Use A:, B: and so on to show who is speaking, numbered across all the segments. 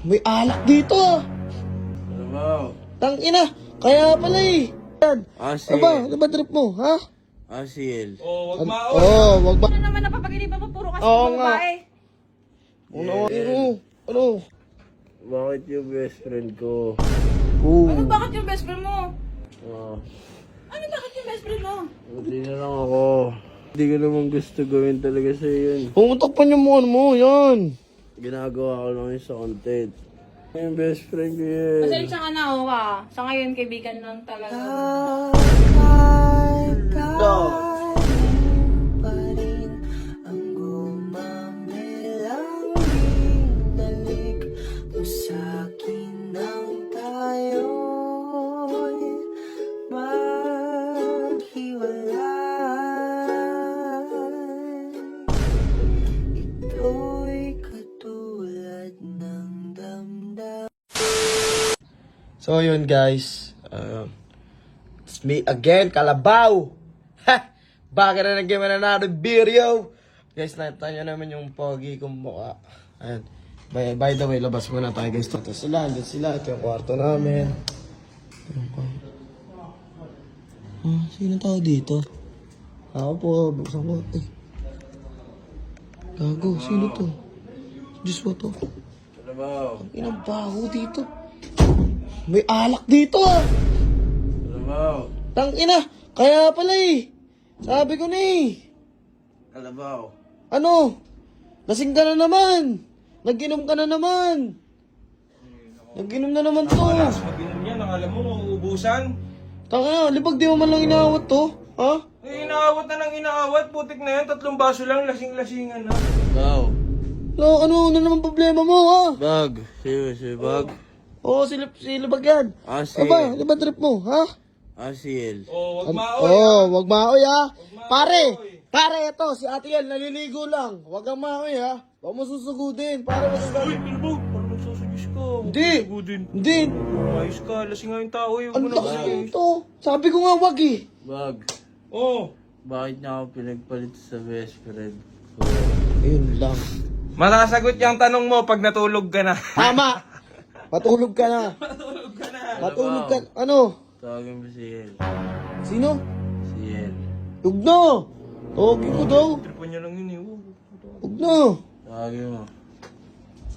A: May alak dito ah.
B: Ano ba?
A: Tangina, kaya pala eh. Yan.
B: Asil.
A: Ano ba trip mo, ha?
B: Asil.
C: Oh, wag maon.
A: Wag ba?
D: Ano naman napapaginipan mo? Puro kasi
A: Oo
D: mga
A: nga.
D: babae.
A: Ano?
B: Bakit yung best friend ko?
D: Ano bakit yung best friend mo?
B: Ah,
D: Ano bakit yung best friend mo?
B: hindi na lang ako. Hindi ko naman gusto gawin talaga sa yun.
A: Pumutok pa niyo mo, ano mo, yan.
B: Ginagawa ko lang yun sa content. Yung best friend ko yun.
D: Pasensya ka na, oh ka. Sa ngayon, kaibigan lang talaga.
A: So yun guys, it's me again, Kalabaw. Ha! Bakit na nag-game na natin video? Guys, nakita nyo naman yung pogi kong mukha. Ayan. By the way, labas muna tayo guys. Ito sila, andyan sila. Ito yung kwarto namin. Sino tao dito? Ako po, buksan ko. Ay. Gago, sino to? Diyos mo to.
B: Ano ba?
A: Inang baho dito. May alak dito ah.
B: Ano ba?
A: Tangina, kaya pala eh. Sabi ko na eh.
B: Kalabaw.
A: Ano? Lasing ka na naman. Nag-inom ka na naman. Nag-inom na naman to.
C: Alas, mag-inom yan. Ang alam mo, mauubusan.
A: Tangina, libag di mo man lang inaawat to. Ha?
C: Eh, inaawat na ng inaawat. Putik na yan. 3 baso lang. Lasing-lasingan na.
B: Wow.
A: Ano naman problema mo ha?
B: Bag. Seriously, bag.
A: Oo, si libag yan.
B: Asil.
A: Ano ba trip mo, ha?
B: Asil.
C: Oh, wag maon.
A: Wag maoy ha. Pare, ito, si Ate Yel, naliligo lang. Wag kang maoy ha. Huwag mo susugudin. Para
C: Uy,
A: masasagin.
C: ano ba? Parang nagsasuggest ka. Huwag
A: Hindi.
C: mo sugudin.
A: Hindi.
C: Ayos ka. Lasing nga yung tao eh. Huwag
A: Ang
C: mo na
A: lakas
C: ayos.
A: nito. Sabi ko nga wag eh.
B: Bag.
C: Oh.
B: Bakit niya ako pinagpalit sa best friend ko?
A: Ayun lang.
C: Masasagot yung tanong mo pag natulog ka na.
A: Tama. Matulog ka na. Matulog ka. Ano?
B: Tawagin mo si Yel.
A: Sino?
B: Si Yel.
A: Huwag na. Tawagin ko daw.
C: Tripan niya lang yun eh. Oh.
A: Huwag na.
B: Tawagin mo.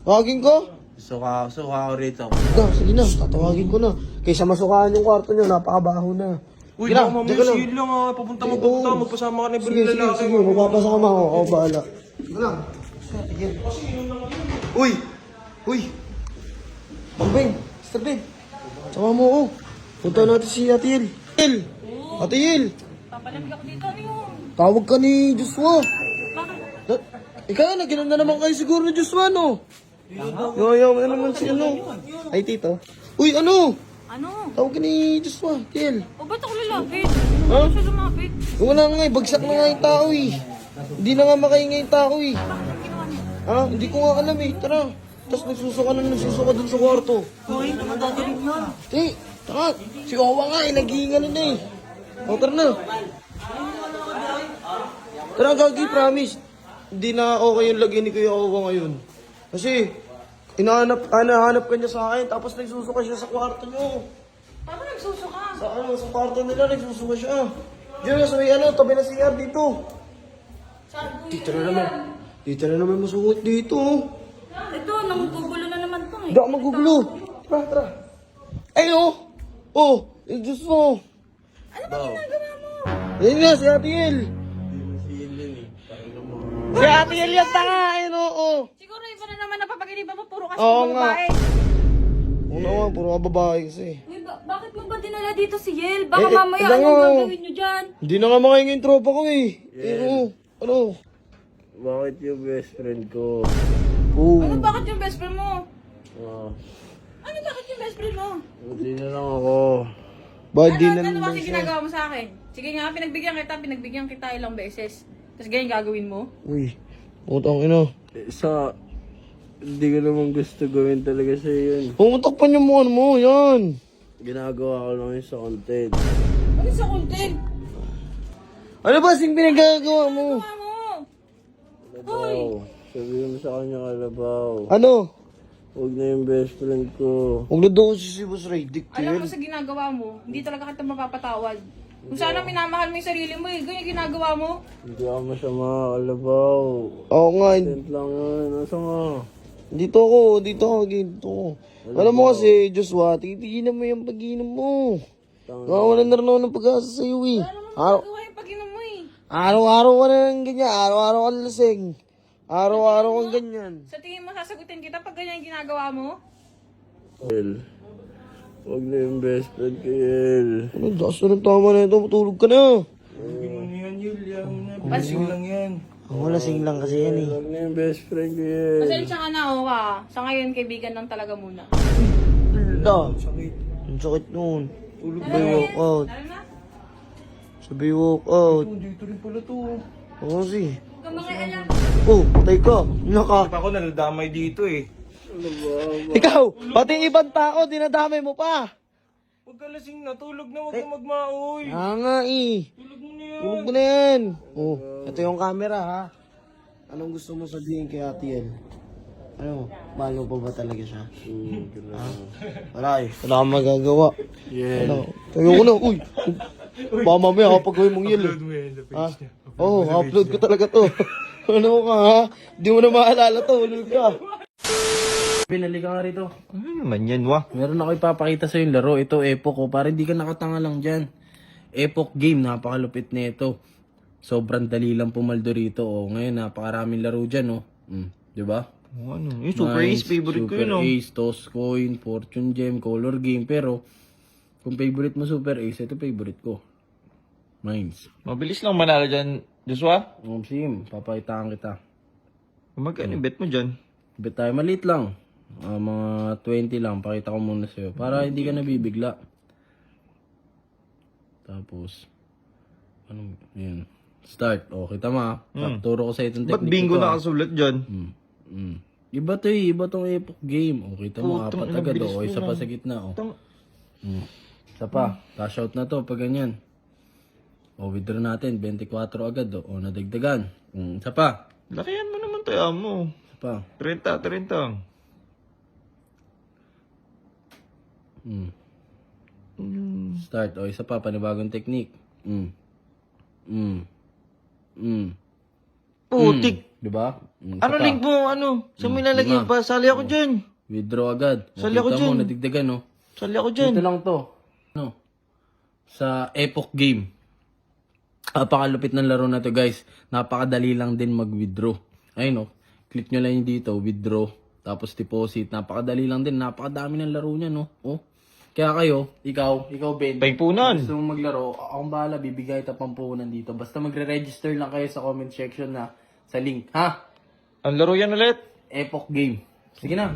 A: Tawagin ko?
B: Suka ako rito.
A: Sige na. Tatawagin ko na. Kaysa masukaan yung kwarto niyo, napakabaho na.
C: Uy,
A: Sige na,
C: baka mamaya
A: teka lang.
C: sihil lang ah. Papunta
A: Sige,
C: mapunta.
A: oo.
C: Magpasama ka na ibang
A: Sige,
C: lalaki.
A: magpapasama ako. Ako bahala. Sige lang. Sige. Uy. Mang Ben, Mr. Ben. Sama mo ako. Punta natin si Ate Yel. Ate Yel.
D: Papalamig ako dito. Ano yun?
A: Tawag ka ni Joshua.
D: Bakit?
A: Ikaw, naginom na naman kayo siguro ni Joshua, no? Yo, ano naman si ano? Ay, tito. Uy, ano?
D: Ano?
A: Tawag ka ni Joshua, Yel.
D: O ba't ako lalapit?
A: Ha?
D: Ano siya lumapit?
A: Wala nga eh, bagsak na nga yung tao eh. Hindi na nga makaingay yung tao eh.
D: Bakit ang ginawa niya?
A: Ha? Hindi ko nga alam eh. Tara. Tapos nagsusuka dun sa kwarto.
D: Hoy, hindi naman gagawin yun.
A: Tara. Si Owa nga eh, nag-iingalan na eh. O, tara na. Tara, Gagi, promise. Hindi na okay yung lagay ni Kuya Owa ngayon. Kasi, hinahanap ka niya sa akin, tapos nagsusuka siya sa kwarto niyo.
D: Paano nagsusuka?
A: Sa kwarto nila, nagsusuka siya. Diyan na sa may tabi na CR dito. Dito na naman masukot dito.
D: Ito, nanggugulo na naman to eh.
A: Hindi ako magugulo. Tara. Ay, Diyos mo.
D: Ano ba ginagawa mo?
A: Ayun nga, si Ate Yel.
B: Si Yel yun eh. Pakinggan mo.
A: Si Ate Yel yan, tanga. Ayun, oo.
D: Siguro iba na naman napapaginipan mo. Puro kasi
A: Oo
D: mga
A: nga.
D: babae.
A: Una nga, puro ka babae kasi.
D: Uy, bakit mo ba dinala dito si Yel? Baka
A: Eh,
D: mamaya
A: iba
D: anong
A: nga.
D: gagawin nyo dyan?
A: Hindi na nga makaingin yung tropa ko eh. Ano?
B: Bakit yung best friend ko?
D: Ano bakit yung best friend mo?
B: Ah,
D: Ano bakit yung best friend mo?
B: hindi na lang ako.
A: Ba, di na
D: Ano
A: naman
D: kasi
A: siya.
D: ginagawa mo sa akin? Sige nga, pinagbigyan kita ilang beses. Tapos ganyan gagawin mo?
A: Uy, utang ina.
B: Hindi ko naman gusto gawin talaga sa yun.
A: Pumutok pa niyo mo, ano mo, yan.
B: Ginagawa ko lang yun sa content.
D: Ano sa content?
A: Ano ba sing pinagagawa mo?
D: Ano mo?
B: Kalabaw. Sabihin mo sa kanya, Kalabaw.
A: Ano?
B: Huwag na yung best friend ko.
A: Huwag na daw si Boss Ray,
D: Alam mo
A: Dictil.
D: sa ginagawa mo, hindi talaga kita mapapatawad. Kung sana minamahal mo yung sarili mo eh, ganyan ginagawa mo.
B: Hindi ako masama, Kalabaw.
A: Oo nga,
B: Tent lang yan. Nasa nga?
A: dito ako. Alam mo kasi, Joshua, titignan mo yung pag-inom mo. Nawawalan na rin ako ng pag-asa sa'yo eh.
D: Ano mo gagawa yung pag-inom mo eh?
A: Araw-araw ka na ng ganyan, araw-araw ka lasing. Araw-araw kang ganyan.
D: Sa tingin mo sasagutin kita pag ganyan yung ginagawa mo?
B: El. Huwag na yung best friend ko, El.
A: Ano, dakas na ng tama na ito, matulog ka na.
C: Hindi mo na yan, Yul. Yan mo na. Basing lang yan.
A: Ako lasing lang kasi yan eh.
B: Huwag na yung best friend ko, El.
D: Pasensya ka na oh ha. Sa ngayon kaibigan lang talaga muna.
A: Wala.
C: Sakit.
A: Ang sakit nun.
C: Tulog
A: Sabay walk out.
D: Tara na.
A: Sabay walk out.
C: Dito rin pala to.
A: Oo kasi.
D: Huwag kang mga alam.
A: Oh, patay ka. Naka.
C: Ako naladamay dito eh.
A: Ikaw, pati ibang tao, dinadamay mo pa.
C: Huwag ka lasing na. Tulog na. Huwag ka magmaoy.
A: Nga eh.
C: Tulog mo na yan.
A: Tulog mo na yan. Oh, ito yung camera ha. Anong gusto mo sabihin kay Ate El? Ano, mahal mo pa ba talaga siya? Ha? Wala eh. Wala kang magagawa.
B: Yeah.
A: Ano? Ayoko na. Uy. Baka mamaya kapag gawin mong yelo.
C: Upload mo yan sa
A: Ha?
C: page niya.
A: Oo, upload ko talaga to. Ano ka ha? Di mo na maalala to. Ulog ka.
B: Pinali ka nga rito.
C: Ano naman yan, wah?
B: Meron ako ipapakita sa yung laro. Ito, Epoch ko. Para hindi ka nakatanga lang dyan. Epoch game. Napakalupit na ito. Sobrang dali lang pumaldo rito. Oh. Ngayon, napakaraming laro dyan. Oh. Diba?
C: Ano? Yung Super Ace, favorite ko yun,
B: Super
C: oh.
B: Ace, Toss Coin, Fortune Gem, Color Game. Pero, kung favorite mo Super Ace, ito favorite ko. Mines.
C: Mabilis lang manalo dyan, Joshua.
B: Sim, papakitaan kita.
C: Magkano bet mo dyan?
B: Bet tayo, maliit lang. Mga 20 lang, pakita ko muna sa'yo. Para hindi ka nabibigla. Tapos, ano, yun. Start. O, kita mo ha. Turo ko sa itong
C: Ba't
B: technique.
C: bingo
B: ito, ha.
C: nakasulat dyan?
B: Iba to eh, iba tong Epoch game. O, kita mo,
C: Putang
B: apat
C: ina,
B: agad.
C: bilis
B: O, isa
C: mo
B: pa
C: na.
B: sa gitna. O.
C: Tang-
B: Isa pa. Cash out na to pag ganyan. O, withdraw natin. 24 agad. O, nadagdagan. Isa pa.
C: Lakihan mo naman tayo mo.
B: Isa pa.
C: 30.
B: Start. O, isa pa. Panibagong technique.
C: Putik.
B: Diba?
C: Ano link mo, ano? Saan mo ilalagay pa? Sali ako dyan.
B: Withdraw agad. O,
C: Sali ako
B: kita mo,
C: dyan.
B: nadagdagan. O.
C: Sali ako dyan.
B: Dito lang to. No. Sa Epoch game. Napakalupit ng laro na to, guys. Napakadali lang din mag-withdraw. Ayun, no. Click nyo lang yung dito, withdraw. Tapos deposit. Napakadali lang din. Napakadami ng laro niya, no. Oh. Kaya kayo, ikaw Ben.
C: Pagpunan.
B: Gusto mong maglaro, akong bahala, bibigay ito pampunan dito. Basta magre-register lang kayo sa comment section na sa link. Ha?
C: Ang laro yan ulit.
B: Epoch game. Sige na.